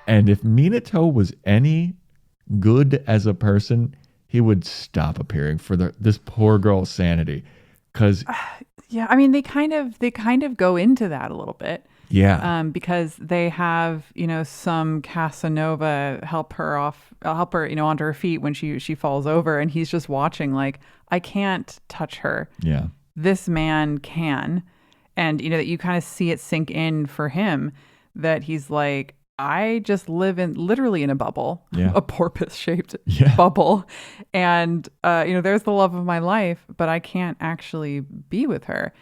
And if Minato was any good as a person, he would stop appearing for this poor girl's sanity. Because yeah, I mean, they kind of go into that a little bit. yeah, Because they have, some Casanova help her, onto her feet when she falls over, and he's just watching like, I can't touch her. yeah, This man can. And, that you kind of see it sink in for him that he's like, I just live literally in a bubble, yeah, a porpoise shaped yeah. bubble. And, there's the love of my life, but I can't actually be with her.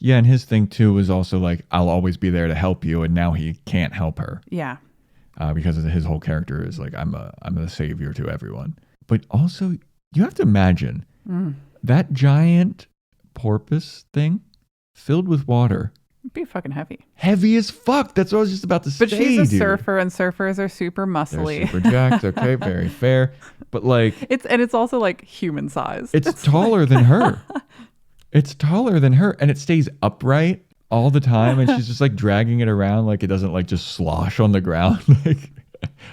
Yeah, and his thing too was also like, I'll always be there to help you, and now he can't help her. Yeah. Because his whole character is like, I'm the savior to everyone. But also, you have to imagine that giant porpoise thing filled with water. It'd be fucking heavy. Heavy as fuck. That's what I was just about to say. But she's a surfer, and surfers are super muscly. They're super jacked. Okay, very fair. But like, it's also like human size. It's taller than her. It's taller than her, and it stays upright all the time, and she's just like dragging it around like it doesn't like just slosh on the ground. Like,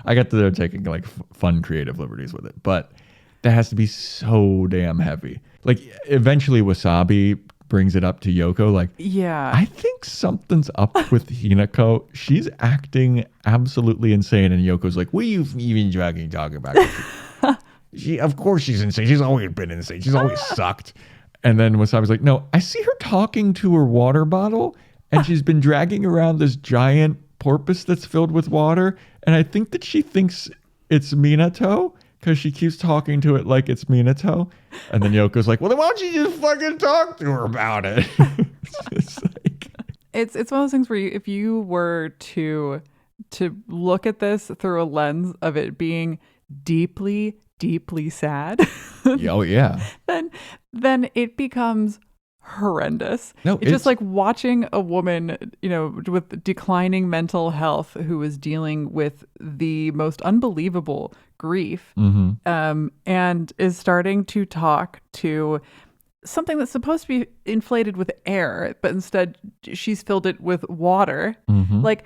I got they're taking like fun creative liberties with it, but that has to be so damn heavy. Like eventually Wasabi brings it up to Yoko like, yeah, I think something's up with Hinako. She's acting absolutely insane, and Yoko's like, what are you even talking about? Of course she's insane. She's always been insane. She's always sucked. And then Wasabi's like, no, I see her talking to her water bottle, and she's been dragging around this giant porpoise that's filled with water. And I think that she thinks it's Minato because she keeps talking to it like it's Minato. And then Yoko's like, well, then why don't you just fucking talk to her about it? It's one of those things where if you were to look at this through a lens of it being deeply sad. Oh yeah. Then it becomes horrendous. No, it's just like watching a woman, with declining mental health who is dealing with the most unbelievable grief, and is starting to talk to something that's supposed to be inflated with air, but instead she's filled it with water. Like,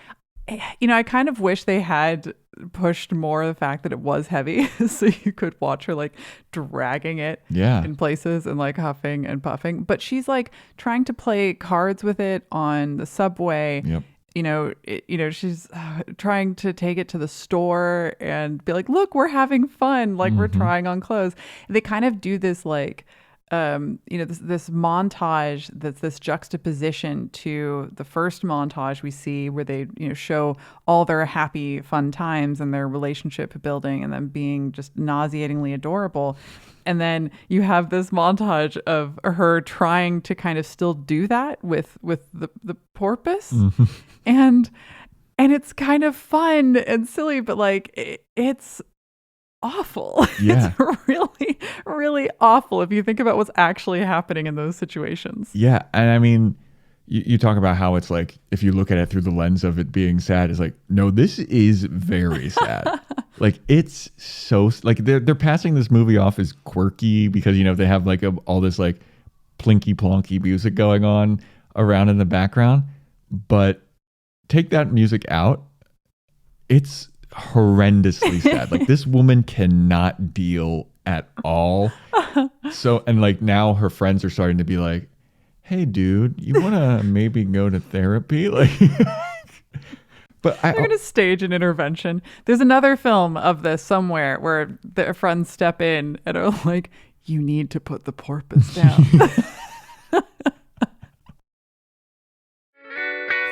I kind of wish they had pushed more the fact that it was heavy so you could watch her like dragging it in places and like huffing and puffing. But she's like trying to play cards with it on the subway. Yep. She's trying to take it to the store and be like, look, we're having fun. Like we're trying on clothes. They kind of do this like, this montage that's this juxtaposition to the first montage we see where they, show all their happy, fun times and their relationship building and them being just nauseatingly adorable. And then you have this montage of her trying to kind of still do that with the porpoise. And it's kind of fun and silly, but like it's awful. Yeah. It's really, really awful if you think about what's actually happening in those situations. Yeah. And I mean, you talk about how it's like, if you look at it through the lens of it being sad, it's like, no, this is very sad. Like, it's so, like, they're passing this movie off as quirky because, they have like all this like plinky plonky music going on around in the background. But take that music out, it's horrendously sad. Like, this woman cannot deal at all. So, and like now her friends are starting to be like, hey dude, you want to maybe go to therapy? Like, but they're going to stage an intervention. There's another film of this somewhere where their friends step in and are like, you need to put the porpoise down.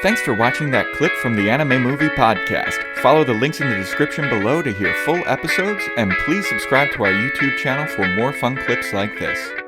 Thanks for watching that clip from the Anime Movie Podcast. Follow the links in the description below to hear full episodes, and please subscribe to our YouTube channel for more fun clips like this.